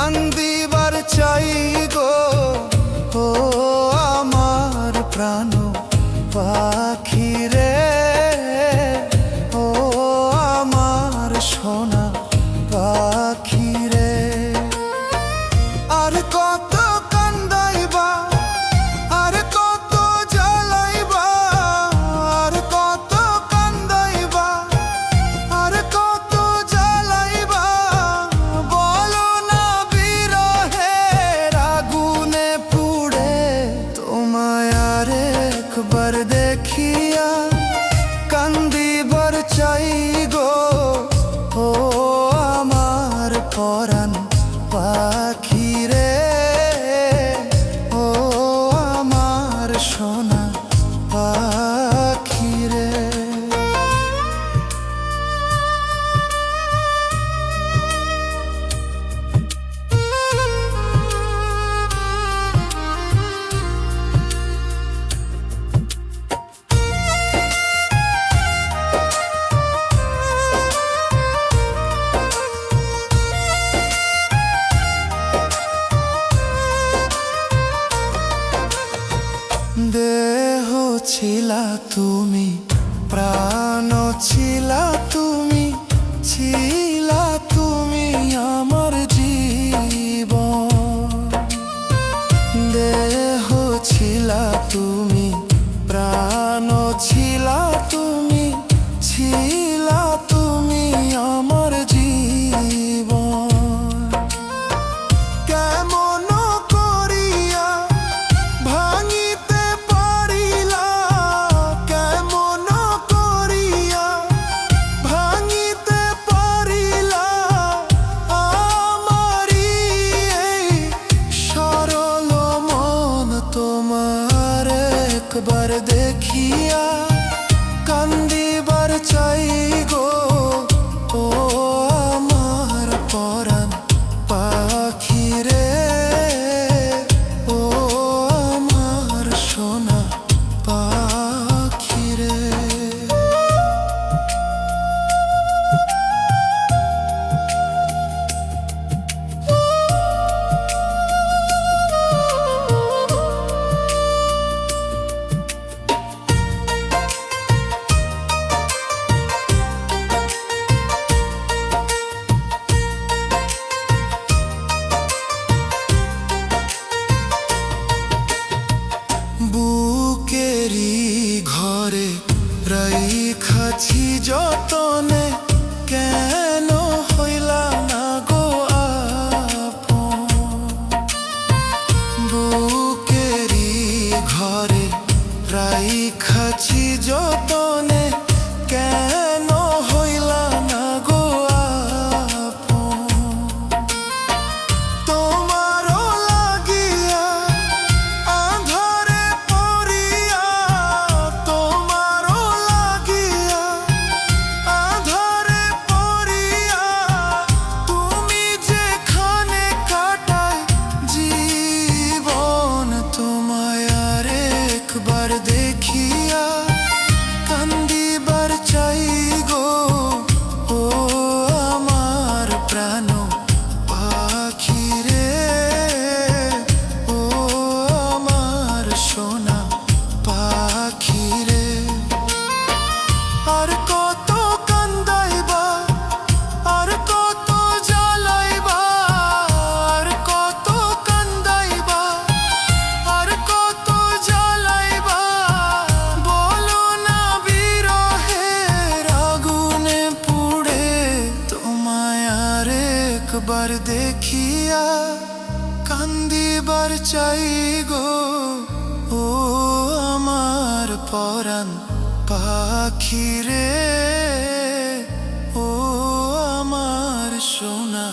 কান্দিবার চাই গো ও আমার প্রাণ পাখি রে, ও আমার সোনা পাখি রে। আর কত কান্দাইবা, আর কত জ্বালাইবা, আর কত কান্দাইবা, আর কত জ্বালাইবা, বলো না বিরহের আগুনে পুড়ে। তোমায় আর একবার দেখিয়া কান্দিবার চাই গো ও আমার পরাণ পাখি রে, ও আমার সোনা পাখি রে। দেহ ছিলা তুমি, প্রাণ ছিলা তুমি, ছিলা তুমি আমার জীবন। দেহ ছিলা তুমি, প্রাণ ছিলা তুমি, ছিলা তুমি আমার জীবন। কেমন করিয়া ভাঙিতে পারিলা, কেমন করিয়া ভাঙিতে পারিলা আমারি এই সরল মন। তোমার একবার দেখিয়া কান্দিবার চাই গো ও আমার পরাণ পাখি রে, ও আমার সোনা পাখি রে। বুকেরি ঘরে রাইখাছি যতনে, কেন হইলা না গো আপন। বুকেরি ঘরে রাইখাছি যতনে, কেন হইলা না গো আপন। তোমারও লাগিয়া আঁধারে পড়িয়া, তোমারও লাগিয়া আঁধারে পড়িয়া, তুমি যেখানে কাটায় জীবন। তোমায় আর একবার দেখিয়া কান্দিবার চাই গো ও আমার প্রাণ পাখি রে, ও আমার সোনা পাখি রে। আর কত কান্দাইবা, আর কত জ্বালাইবা, আর কত কান্দাইবা, আর কত জ্বালাইবা, বলো না বিরহের আগুনে পুড়ে। তোমায় আর একবার দেখিয়া কান্দিবার চাই গো ও আমার পরাণ পাখি রে, ও আমার সোনা